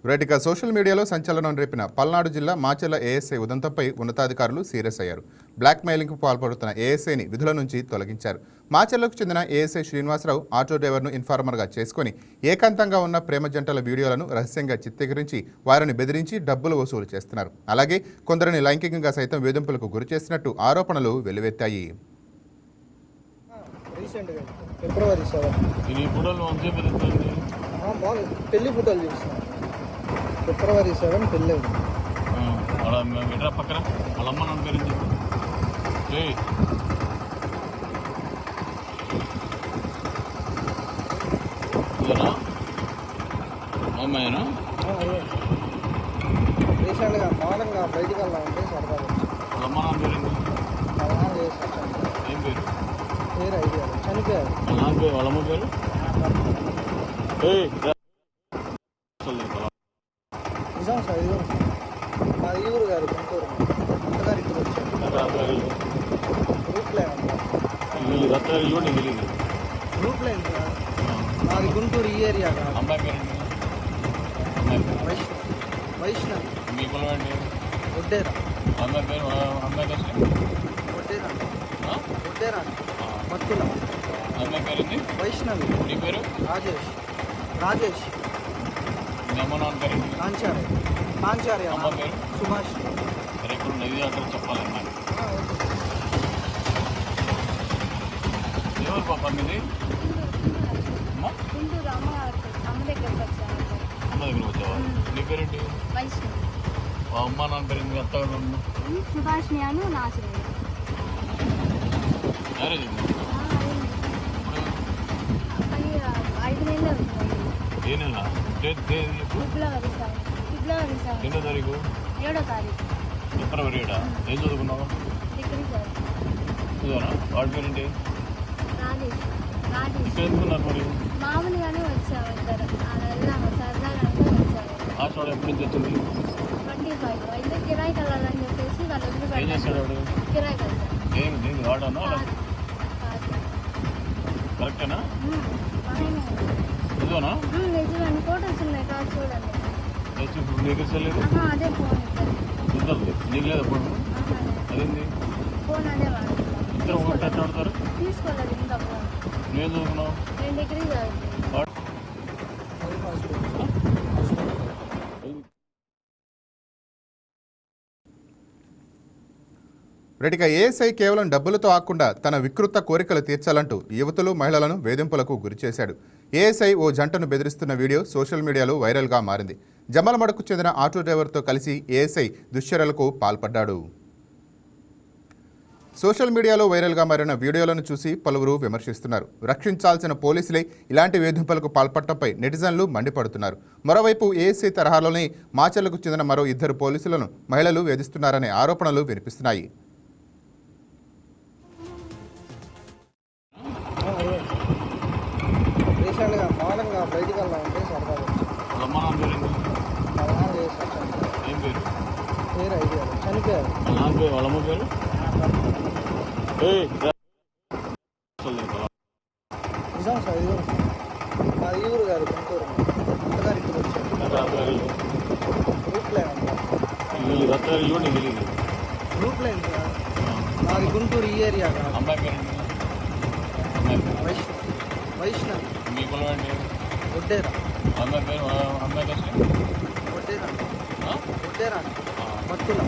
రైట్గా social మీడియాలో సంచలనం రేపిన పల్నాడు జిల్లా మాచెల్ల ఏఎస్ఐ ఉదంతంపై ఉన్నతాధికారులు సీరియస్ అయ్యారు. బ్లాక్ మెయిలింగ్కు పాల్పడుతున్న ఏఎస్ఐని విధుల నుంచి తొలగించారు. మాచెల్లకు చెందిన ఏఎస్ఐ శ్రీనివాసరావు ఆటో డ్రైవర్ను ఇన్ఫార్మర్గా చేసుకుని ఏకాంతంగా ఉన్న ప్రేమ జంటల వీడియోలను రహస్యంగా చిత్రీకరించి వారిని బెదిరించి డబ్బులు వసూలు చేస్తున్నారు. అలాగే కొందరిని లైంగికంగా సైతం వేధింపులకు గురి చేసినట్టు ఆరోపణలు వెల్లువెత్తాయి. ఫిబ్రవరి 7 పెళ్ళి పక్కన వాళ్ళమ్మ నన్ను పేరు అమ్మాయినా రీసెంట్గా మార్నింగ్ బయటికి వెళ్ళామంటే సరదాగా వాళ్ళమ్మ నాన్న పేరు ఏం పేరు పేరు ఐడియా చనిపోయారు. వాళ్ళమ్మ పేరు నిజం సార్. ఇది మా ఈగురు గారు గుంటూరు అత్తగారి ఇంటికి వచ్చారు. Group line sir. మాది గుంటూరు ఈ ఏరియా కాదు. అమ్మాయి పేరు వైష్ణవి. మీ కులం ఏంటి? ఒడ్డేరా. అమ్మాయి పేరు అమ్మాయి కలిసి ఒడ్డేరా మత్తుల. అమ్మాయి పేరు వైష్ణవి. నీ పేరు? రాజేష్. మీ అమ్మ నాన్న పేరు? కాంచార్య. అమ్మ పేరు? సుభాష్. ఇప్పుడు నది అడ్రస్ చెప్పాలి అమ్మాయి. ఎవరు పాప మీది? అమ్మ దగ్గరకు వచ్చావా? నీ పేరేంటి? అమ్మ నాన్న పేరు ఎంత సుభాష్ని అను నాశనం. మ్యారేజ్ 5 నెలలు ఏ నెల? ఫిబ్రవరి 7. ఎన్నో తారీఖు? 7వ తారీఖు. ఫిబ్రవరి 7. ఏం చదువుకున్నావా? Degree sir. చదువునా? వాడి పేరేంటి? రాజేష్. ఇక్కడ ఎందుకున్నారు మరి? మామూలుగానే వచ్చాము ఇద్దరు. వెళ్దాము సరదాగా అంటే వచ్చాము. హాస్టల్ ఎప్పటి నుంచి వచ్చింది? 25. అయితే కిరాయికి వెళ్ళాలని చెప్పేసి వాళ్ళు వదిలి ఏం చేస్తాడు వాడు? కిరాయికి వెళ్తాను. దేనికి వాడానా? కరెక్టేనా? నిజమేనా? నిజమని ఫోటోస్ ఉన్నాయి కాదు చూడండి. ఇప్పుడు నీకు తెలియదు? అదే ఫోన్ ఇద్దరు నీకు లేదా ఫోన్? అదేంది ఫోన్ అదే వాడు. ఇద్దరు ఒకటి ఎట్లా ఆడతారు? తీసుకోలేదు ఇంకా ఫోన్. నేను చదువుకున్నావు? నేను డిగ్రీ చదువుతాను. రైట్గా ఏఎస్ఐ కేవలం డబ్బులతో ఆకుండా తన వికృత కోరికలు తీర్చాలంటూ యువతులు మహిళలను వేధింపులకు గురిచేశాడు. ఏఎస్ఐ ఓ జంటను బెదిరిస్తున్న వీడియో సోషల్ మీడియాలో వైరల్గా మారింది. జమ్మలమడుకు చెందిన ఆటో డ్రైవర్తో కలిసి ఏఎస్ఐ దుశ్చర్యలకు పాల్పడ్డాడు. సోషల్ మీడియాలో వైరల్గా మారిన వీడియోలను చూసి పలువురు విమర్శిస్తున్నారు. రక్షించాల్సిన పోలీసులే ఇలాంటి వేధింపులకు పాల్పడటంపై నెటిజన్లు మండిపడుతున్నారు. మరోవైపు ఏఎస్ఐ తరహాలోనే మాచెల్లకు చెందిన మరో 2 పోలీసులను మహిళలు వేధిస్తున్నారనే ఆరోపణలు వినిపిస్తున్నాయి. రీసెంట్గా మార్నింగ్ బయటికి వెళ్ళామంటే సరదాగా వాళ్ళమ్మ నాన్న పేరు ఏం పేరు? పేరు ఐడియా చనిపోయారు. వాళ్ళమ్మ పేరు? నిజం సార్. ఇది మా ఈగురు గారు గుంటూరు అత్తగారి ఇంటికి వచ్చారు. Group line sir. మాది గుంటూరు ఈ ఏరియా కాదు. అమ్మాయి పేరు? వైష్ణవి. మీ కులం ఏంటి? ఒడ్డేరా. అమ్మాయి పేరు? అమ్మాయి కలిసి ఒడ్డేరా మత్తుల.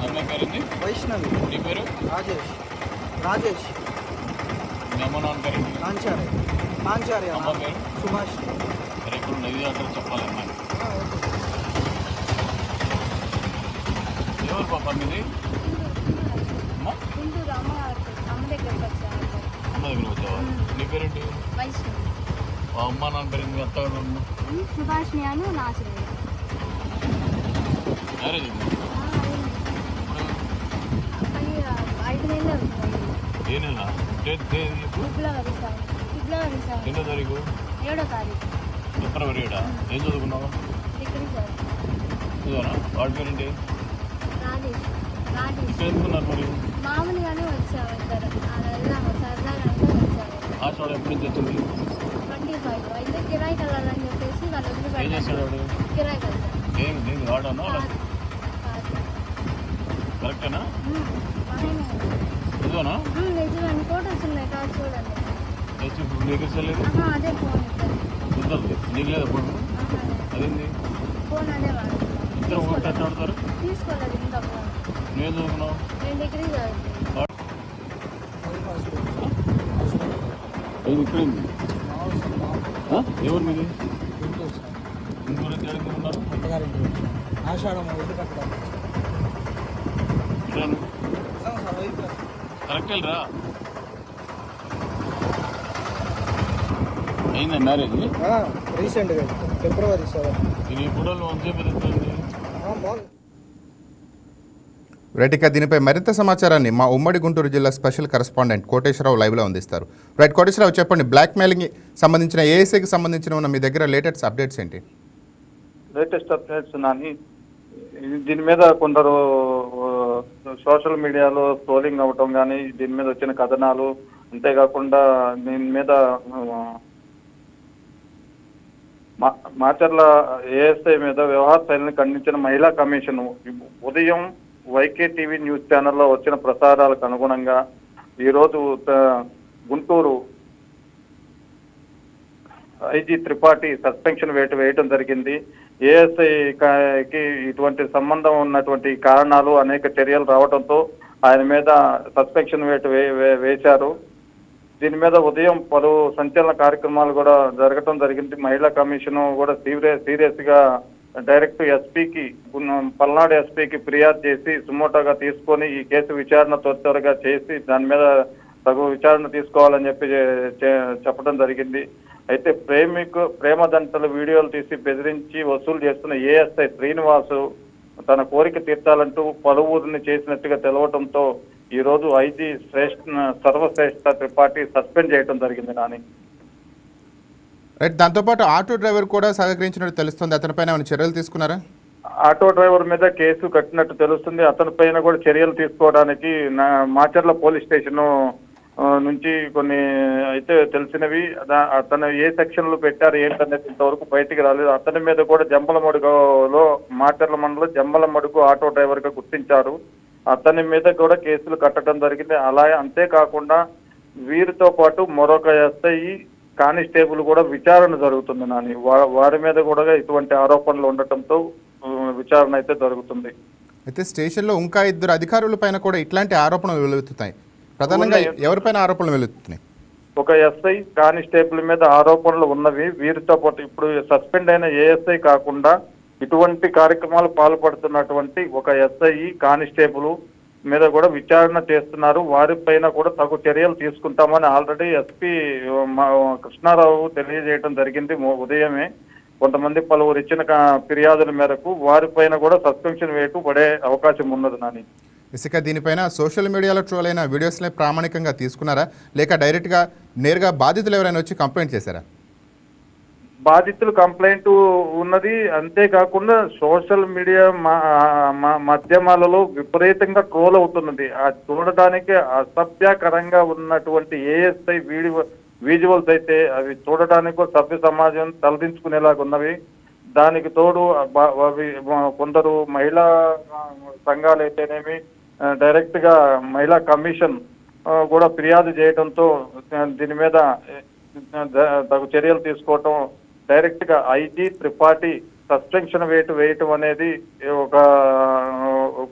అమ్మాయి పేరు? వైష్ణవి. నీ పేరు? రాజేష్. మీ అమ్మ నాన్న పేరు? కాంచార్య. అమ్మ పేరు? సుభాష్. ఇప్పుడు నది అడ్రస్ చెప్పాలి అమ్మాయి. ఎవరు పాప మీది? గుంటూరు అమ్మ దగ్గరకు వచ్చాము. అమ్మ దగ్గర వచ్చావా? నీ పేరేంటి? వైష్ణవి. అమ్మ నాన్న పేరు ఎంత సుభాష్ని అను నాశనం. మ్యారేజ్ 5 నెలలు ఏ నెల? ఫిబ్రవరి 7. ఎన్నో తారీఖు? 7వ తారీఖు. ఫిబ్రవరి 7. ఏం చదువుకున్నావా? డిగ్రీ చదువునా? వాడి పేరేంటి? రాజేష్. ఇక్కడ ఎందుకున్నారు మరి? మామూలుగానే వచ్చాము ఇద్దరు. వెళ్దాము సరదాగా అంటే వచ్చాము. హాస్టల్ ఎప్పటి నుంచి వచ్చింది? 25. అయితే కిరాయికి వెళ్ళాలని చెప్పేసి వాళ్ళు వదిలి ఏం చేస్తాడు వాడు? కిరాయికి వెళ్తాను. వాడానా కాదు. కరెక్టేనా బాగానే నిజమేనా నిజమని ఫోటోస్ ఉన్నాయి కాదు చూడండి. ఇప్పుడు నీకు ఇస్తలేదు అదే ఫోన్ కుదరదు నీకు లేదా ఫోన్ అదేంది ఫోన్ అదే వాడు ఇద్దరు ఒకటి ఎట్లా ఆడతారు తీసుకోలేదు ఇంకా ఫోన్. నేను చదువుకున్నావు నేను డిగ్రీ చదువుతాను. ఇది ఇక్కడ ఉంది ఎవరు మీది ఇంకోరు ఎక్కడికి ఉన్నారు అత్తగారింటి ఆషాఢం ఇల్లు కట్టడం ఇక్కడ కరెక్ట్ రా అయిందా మ్యారేజ్ రీసెంట్గా ఫిబ్రవరి 7. ఇది ఎప్పుడో అంతే పెరుగుతుంది రైట్, ఇక దీనిపై మరింత సమాచారాన్ని మా ఉమ్మడి గుంటూరు జిల్లా స్పెషల్ కరెస్పాండెంట్ కోటేశ్వరరావు లైవ్లో అందిస్తారు. రైట్ కోటేశ్వరరావు, చెప్పండి, బ్లాక్ మెయిలింగ్ సంబంధించిన ఏఎస్ఐకి సంబంధించిన ఉన్న మీ దగ్గర లేటెస్ట్ అప్డేట్స్ ఏంటి? లేటెస్ట్ అప్డేట్స్ నాని, దీని మీద కొందరు సోషల్ మీడియాలో ట్రోలింగ్ అవ్వటం కానీ, దీని మీద వచ్చిన కథనాలు, అంతేకాకుండా దీని మీద మాచర్ల ఏఎస్ఐ మీద వ్యవహార శైలిని ఖండించిన మహిళా కమిషన్ ఉదయం వైకే టీవీ న్యూస్ ఛానల్లో వచ్చిన ప్రసారాలకు అనుగుణంగా ఈరోజు గుంటూరు ఐజీ త్రిపాఠి సస్పెన్షన్ వేయటం జరిగింది. ఏఎస్ఐకి ఇటువంటి సంబంధం ఉన్నటువంటి కారణాలు అనేక చర్యలు రావడంతో ఆయన మీద సస్పెన్షన్ వేశారు. దీని మీద ఉదయం పలు సంచలన కార్యక్రమాలు కూడా జరగటం జరిగింది. మహిళా కమిషన్ కూడా సీరియస్ గా డైరెక్ట్ ఎస్పీకి, పల్నాడు ఎస్పీకి ఫిర్యాదు చేసి సుమోటోగా తీసుకొని ఈ కేసు విచారణ త్వరగా చేసి దాని మీద తగు విచారణ తీసుకోవాలని చెప్పడం జరిగింది. అయితే ప్రేమదంటలు వీడియోలు తీసి బెదిరించి వసూలు చేస్తున్న ఏఎస్ఐ శ్రీనివాసు తన కోరిక తీర్చాలంటూ పలువురిని చేసినట్టుగా తెలవడంతో ఈ రోజు ఐజీ సర్వశ్రేష్ఠ త్రిపాఠి సస్పెండ్ చేయడం జరిగింది నాని. రైట్, దాంతోపాటు ఆటో డ్రైవర్ కూడా సహకరించినట్టు తెలుస్తుంది. అతనిపైన ఏమైనా చర్యలు తీసుకున్నారా? ఆటో డ్రైవర్ మీద కేసు కట్టినట్టు తెలుస్తుంది. అతని పైన కూడా చర్యలు తీసుకోవడానికి మాచర్ల పోలీస్ స్టేషన్ నుంచి కొన్ని అయితే తెలిసినవి. అతను ఏ సెక్షన్లు పెట్టారు ఏంటనేది ఇంతవరకు బయటికి రాలేదు. అతని మీద కూడా జంబలమడుగులో, మాచర్ల మండలం జంబలమడుగు ఆటో డ్రైవర్ గా గుర్తించారు. అతని మీద కూడా కేసులు కట్టడం జరిగింది. అంతేకాకుండా వీరితో పాటు మరొక ఎస్ఐ కానిస్టేబుల్ కూడా విచారణ జరుగుతుంది నాని. వారి మీద కూడా ఇటువంటి ఆరోపణలు ఉండటంతో విచారణ అయితే జరుగుతుంది. అయితే స్టేషన్లో ఇంకా 2 అధికారుల పైన కూడా ఇట్లాంటి ఆరోపణలు వెలువెత్తుతాయి. ప్రధానంగా ఎవరిపైన ఆరోపణలు వెలువెత్తుతున్నాయి? ఒక ఎస్ఐ కానిస్టేబుల్ మీద ఆరోపణలు ఉన్నవి. వీరితో పాటు ఇప్పుడు సస్పెండ్ అయిన ఏఎస్ఐ కాకుండా ఇటువంటి కార్యక్రమాలు పాల్పడుతున్నటువంటి ఒక ఎస్ఐ కానిస్టేబుల్ మీద కూడా విచారణ చేస్తున్నారు. వారిపైన కూడా తగు చర్యలు తీసుకుంటామని ఆల్రెడీ ఎస్పీ కృష్ణారావు తెలియజేయడం జరిగింది ఉదయమే. కొంతమంది పలువురు ఇచ్చిన ఫిర్యాదుల మేరకు వారిపైన కూడా సస్పెన్షన్ పడే అవకాశం ఉన్నది నాని. ఇసుక దీనిపైన సోషల్ మీడియాలో ట్రోల్ అయిన వీడియోస్ని ప్రామాణికంగా తీసుకున్నారా, లేక డైరెక్ట్గా నేరుగా బాధితులు ఎవరైనా వచ్చి కంప్లైంట్ చేశారా? బాధితులు కంప్లైంట్ ఉన్నది. అంతేకాకుండా సోషల్ మీడియా మాధ్యమాలలో విపరీతంగా ట్రోల్ అవుతున్నది. చూడడానికి అసభ్యకరంగా ఉన్నటువంటి ఏఎస్ఐ విజువల్స్ అయితే అవి చూడడానికి సభ్య సమాజం తలదించుకునేలాగా ఉన్నవి. దానికి తోడు కొందరు మహిళా సంఘాలు అయితేనేమి డైరెక్ట్ గా మహిళా కమిషన్ కూడా ఫిర్యాదు చేయడంతో దీని మీద తగు చర్యలు తీసుకోవటం, డైరెక్ట్ గా ఐజీ త్రిపాఠి సస్పెన్షన్ వేయటం అనేది ఒక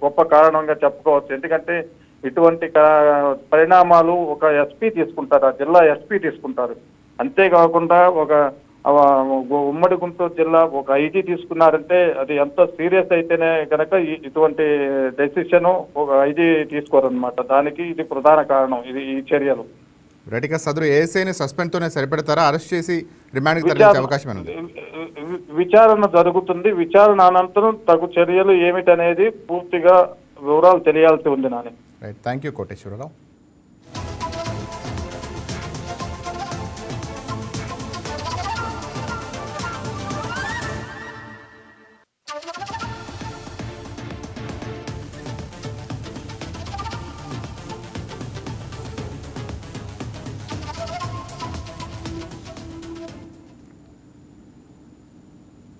గొప్ప కారణంగా చెప్పుకోవచ్చు. ఎందుకంటే ఇటువంటి పరిణామాలు ఒక ఎస్పీ తీసుకుంటారు, ఆ జిల్లా ఎస్పీ తీసుకుంటారు. అంతేకాకుండా ఒక ఉమ్మడి గుంటూరు జిల్లా ఒక ఐజీ తీసుకున్నారంటే అది ఎంతో సీరియస్ అయితేనే కనుక ఇటువంటి డెసిషన్ ఒక ఐజీ తీసుకోరనమాట. దానికి ఇది ప్రధాన కారణం, ఈ చర్యలు. రెడ్డిగా సదరు ఏఎస్ఐని సస్పెండ్తోనే సరిపెడతారా, అరెస్ట్ చేసి రిమాండ్కి తరలించే అవకాశం ఉంది? విచారణ జరుగుతుంది. విచారణ అనంతరం తగు చర్యలు ఏమిటనేది పూర్తిగా వివరాలు తెలియాల్సి ఉంది Nani. Right, thank you Koteswararao.